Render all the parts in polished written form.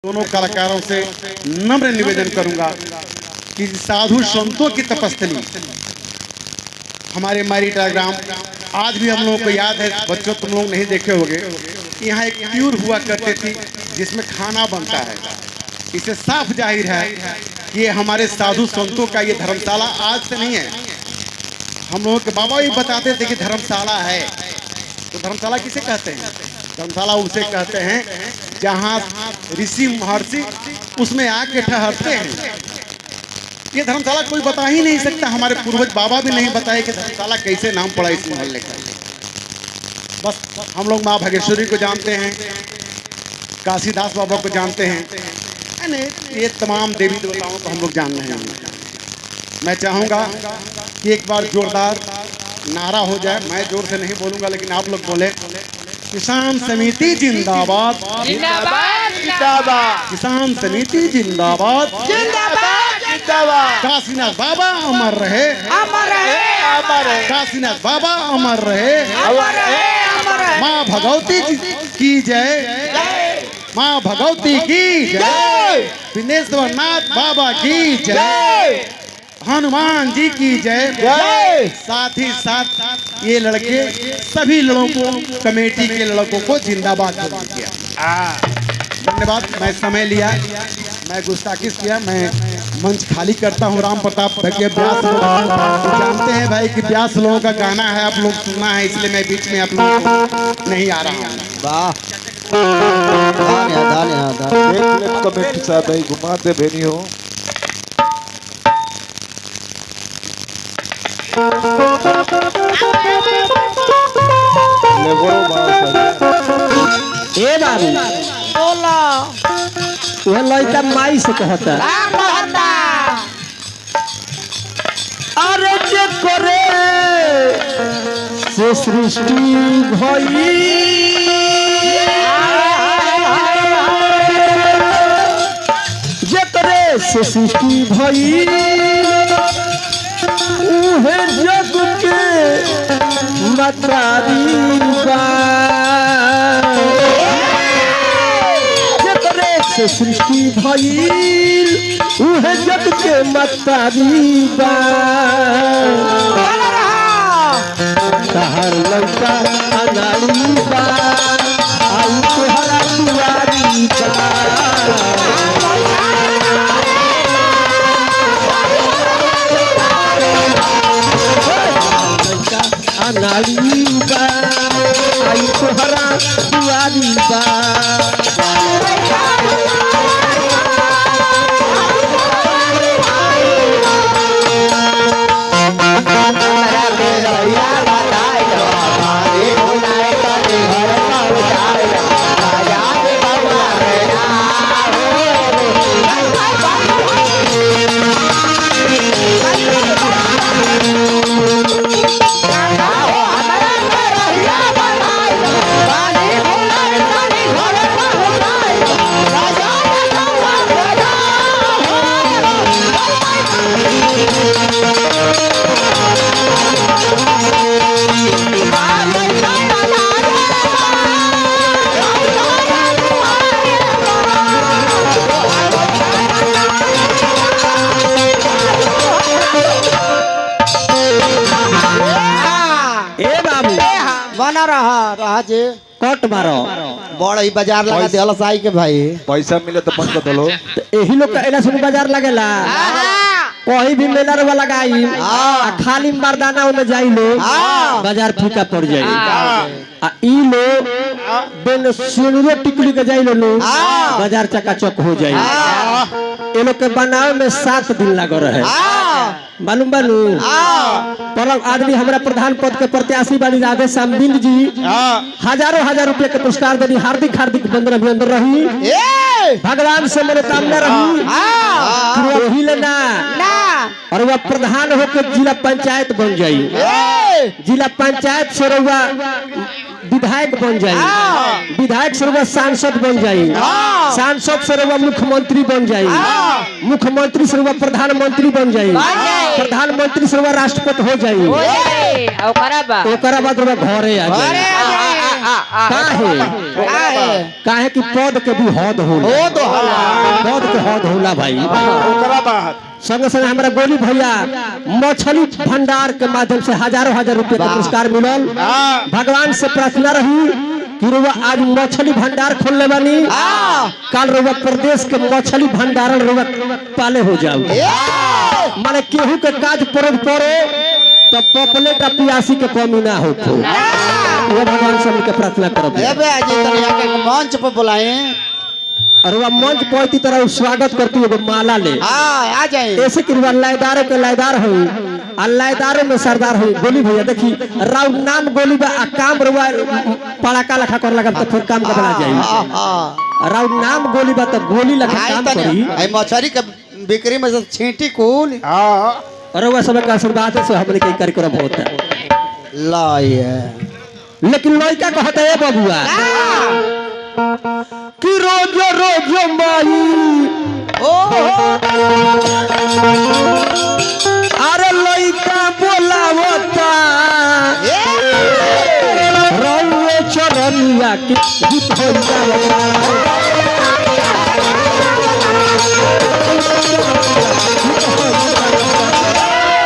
दोनों कलाकारों से नम्र निवेदन करूंगा कि साधु संतों की तपस्थली हमारे मारीटा ग्राम आज भी हम लोगों को याद है। बच्चों तुम लोग नहीं देखे होंगे, यहाँ एक प्यूर हुआ करते थी जिसमें खाना बनता है। इसे साफ जाहिर है कि ये हमारे साधु संतों का ये धर्मशाला आज से नहीं है। हम लोगों के बाबा भी बताते थे कि धर्मशाला है। तो धर्मशाला किसे कहते हैं? धर्मशाला उसे कहते हैं जहाँ ऋषि महर्षि उसमें आके ठहरते हैं। ये धर्मशाला कोई बता ही नहीं सकता, हमारे पूर्वज बाबा भी नहीं बताए कि धर्मशाला कैसे नाम पड़ा इस मोहल्ले का। बस हम लोग माँ भागेश्वरी को जानते हैं, काशीदास बाबा को जानते हैं, ये तमाम देवी देवताओं को हम लोग जान रहे हैं। मैं चाहूँगा कि एक बार जोरदार नारा हो जाए। मैं जोर से नहीं बोलूँगा लेकिन आप लोग बोले, किसान समिति जिंदाबाद जिंदाबाद जिंदाबाद, किसान समिति जिंदाबाद जिंदाबाद जिंदाबाद। काशीनाथ बाबा अमर रहे, अमर रहे, अमर रहे, काशीनाथ बाबा अमर रहे, अमर रहे, अमर रहे। माँ भगवती की जय, माँ भगवती की जय, विनेश्वर नाथ बाबा की जय, हनुमान जी की जय। साथ ही साथ ये लड़के सभी लड़कों, कमेटी के लड़कों को जिंदाबाद किया। धन्यवाद। मैं समय लिया, मैं गुस्ताखी किया, मैं मंच खाली करता हूँ। राम प्रताप भैया व्यास जानते हैं भाई कि व्यास लोगों का गाना है, आप लोग सुनना है, इसलिए मैं बीच में आप लोगों को नहीं आ रहा हूँ। वाह कमेटी साहब भाई घुमाते भेनी हो। ए बाबू बोलो वह लड़का माई से कहता, राम कहता, अरे जे करे से सृष्टि भई, जे करे से सृष्टि भई, उहे जग के मतारी बा। जकरे से सृष्टि भइल उहे जग के मतारी बा। तहर लड़का अनाड़ी बा, आई तोहरा दुआरी बा। अनाड़ी बा, आई तोहरा दुआरी बा। बना रहा जे कट मारो बड़ ही बाजार लगा दिया साई के भाई। पैसा मिले तो बंद कर दो। यही लोग का सुन बाजार लगेला, कहीं भी मेला रुआ लगाई, खाली मर्दाना में जाई लो, बाजार फीका पड़ जाई। ई लोग बिन सुनरो टिकली के जाई लो, बाजार चकाचक हो जाई। ये लोग के बनावे में 7 दिन लग रहे, मालूम बानू। परम आदमी हमारा प्रधान पद के प्रत्याशी बानी राधे श्याम बिंद जी, हजारों हजार रुपए के पुरस्कार देनी। हार्दिक हार्दिक वंदन अभिनंदन रही, भगवान से मनोकामना रही वही लेना। और वह प्रधान होकर जिला पंचायत बन जाई, जिला पंचायत से रहुआ विधायक बन जाई, विधायक से रहुआ सांसद बन जाई, सांसद से रहुआ मुख्यमंत्री बन जाई, मुख्यमंत्री से रहुआ प्रधानमंत्री बन जाई, प्रधानमंत्री से रहुआ राष्ट्रपति हो जाई। ओकरा बाद रहुआ घरे आ जाई। काहे काहे कि पद के भी हद होला पद के हद होला भाई। ओकरा बाद संग संग हमारा गोली भैया मछली भंडार के माध्यम से हजारों हजार रुपए का पुरस्कार मिलल। भगवान से प्रार्थना रही कि रुआ आज मछली भंडार खोलने बानी, कल रुआ प्रदेश के मछली भंडारण रुआ पाले हो जाओ। माने केहू के काज परद पड़े तो पॉपुलेट पियासी के कमी ना हो। वो भगवान से मिलकर प्रार्थना करब। मंच पर बुलाए और वह मंच पर इतनी तरह स्वागत करती है माला ले आ जाए। ऐसे कि लयदारों के लयदार हो और लयदारों में सरदार हो। गोली भैया देखी राउंड नाम गोली बा काम रुआ पड़ाका लखा कर लगा तो फिर काम बदला जाए। राउंड नाम गोली बा तो गोली लखा काम करी। मछली के बिक्री में से छींटी कुल और वह सब का आशीर्वाद से हमने कई कार्यक्रम होता है। लेकिन लड़का कहता है बबुआ कि रोज रोज माई अरे लड़का बोलावता रौए चरनिया के गीत हो जावता।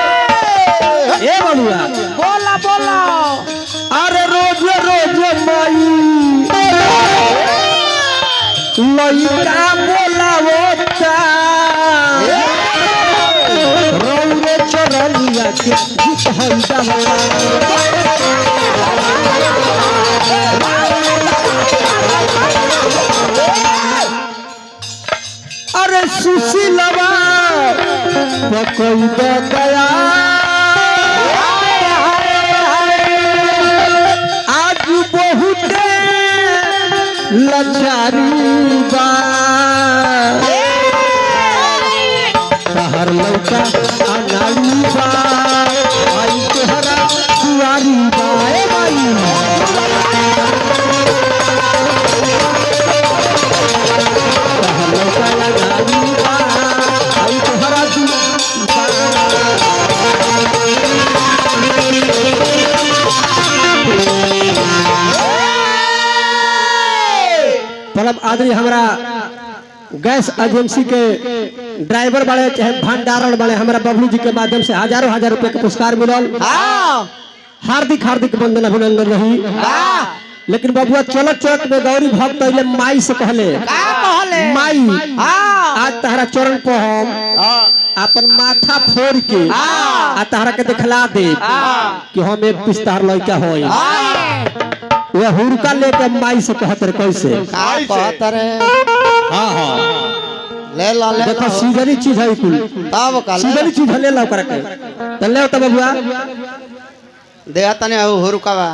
ए बबुआ बोला बोला अरे रोज रोज माई लइका बोलावता रौरे चरनिया के गीत हो जावता। अरे सुशीलवा पकई दया आज बहुत लचारी बा तहर लौका अनाड़ी बा आई तोहरा दुआरी बा। ए भाई तहर लौका अनाड़ी बा आई तोहरा परम आदमी हमारा गैस एजेंसी के ड्राइवर बड़े चाहे भंडारण बड़े हमारा बबलू जी के माध्यम से हजारों हजार रुपए का पुरस्कार मिलल। हार्दिक हार्दिक वंदन अभिनंदन रही। लेकिन बबुआ चलत चलत में गौरी भक्त अइले माई से कहले माई आज तहरा चरण पर हम अपन माथा फोड़ के आ तहरा के दिखला दे कि हम एक पिस्तार लड़का होई। वह हुरका लेके माई से कहत रे कैसे कहत रे हाँ हाँ ले ला ले देखो सीजनी चीज है कुल तब का सीजनी चीज ले ला ओकरा के त ले त बबुआ दे तने हुरकावा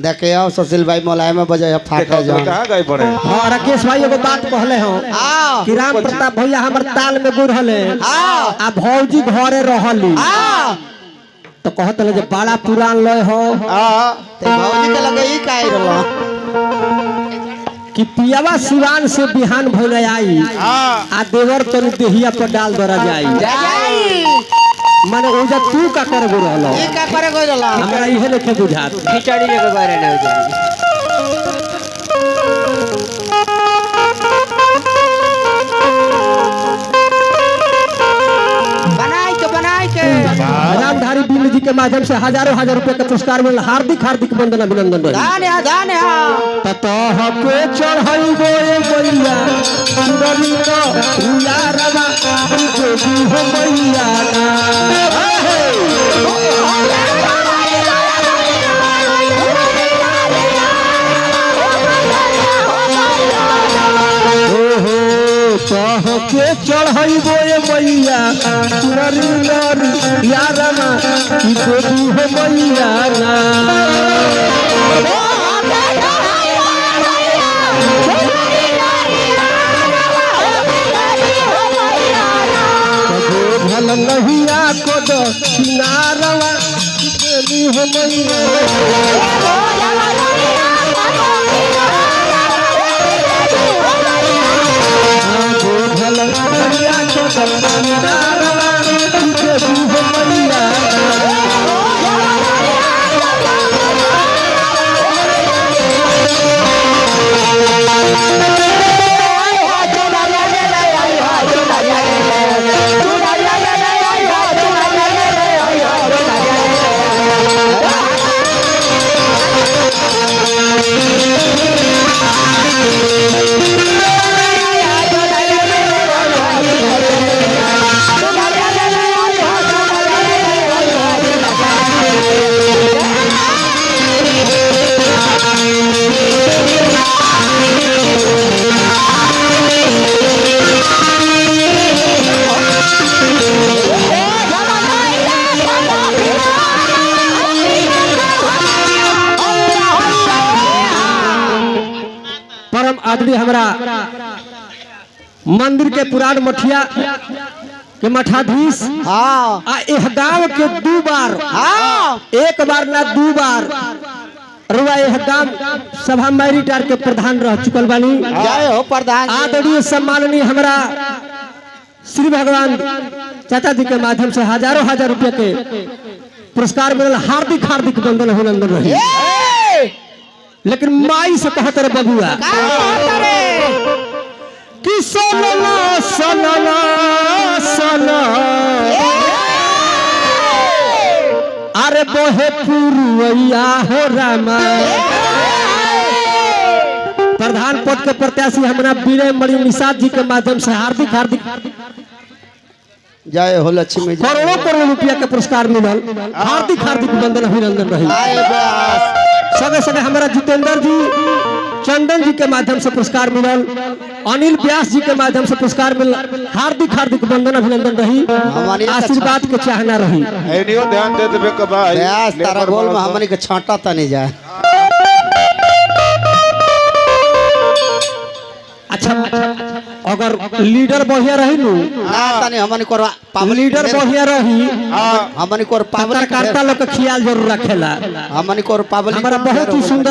देखे आओ सुशील भाई मोलाय में बजे फाटे जा कहां गए पड़े। हां राकेश भाई एगो बात कहले हो कि राम प्रताप भैया हमर ताल में गुड़ हले आ भौजी घरे रहली तो कहत ले जे बड़ा पुरान लय हो ते भौजी के लगे ई काई रहलो कि पियावा सिवान से बिहान भइले आई आ देवर तन देहिया पर डाल दरा जाई माने ओजा तू का करे गो रहलो ई का करे गो रहलो हमरा इहे लेके बुझात खिचड़ी लेके बारे न हो जाई बनाई के रामधारी बिल जी के माध्यम से हजारों हजार रुपए का पुरस्कार मिला। हार्दिक हार्दिक वंदन अभिनंदन रही। दाने ततः के चढ़ई गोए मैया सुरली तो रुया रवा जोगी हो मैया ओहो तह के चढ़ई गोए मैया सुरली रुया रवा जोगी हो मैया भल नहिया को दो किनारवा देली हो मैया भल नहिया को दो किनारवा देली हो मैया आदमी हमारा मंदिर के पुराण मठिया के मठाधीश हाँ आ एह गांव के 2 बार हाँ एक बार ना 2 बार रुआ एह गांव सभा मैरिटार के प्रधान रह चुकल बानी। जय हो प्रधान जी। आदरणीय सम्माननीय हमारा श्री भगवान चाचा जी के माध्यम से हजारों हजार रुपया के पुरस्कार मिलल। हार्दिक हार्दिक वंदन अभिनंदन रही। लेकिन माई से कहत रे बबुआ कि सनना सनना सना अरे बोहे पुरुइया हो रामा। प्रधान पद के प्रत्याशी हमारा विनय मणि निषाद जी के माध्यम से हार्दिक हार्दिक जय हो लक्ष्मी जी। करोड़ों करोड़ रुपया के पुरस्कार मिलल। हार्दिक हार्दिक वंदन अभिनंदन रही। आए बस सगे सगे हमारा जितेंद्र जी चंदन जी के माध्यम से पुरस्कार मिलल। अनिल व्यास जी के माध्यम से पुरस्कार मिलल। हार्दिक हार्दिक वंदन अभिनंदन रही। आशीर्वाद के चाहना रही। एनियो ध्यान दे देबे के भाई ब्यास तारा गोल में हमनी के छांटा तनी जाए। अच्छा अगर लीडर बढ़िया रही नु ना तनी हमनी को लीडर बढ़िया रही हमनी को पत्रकारिता लोग के ख्याल जरूर रखेला। हमनी को पब्लिक हमारा बहुत ही सुंदर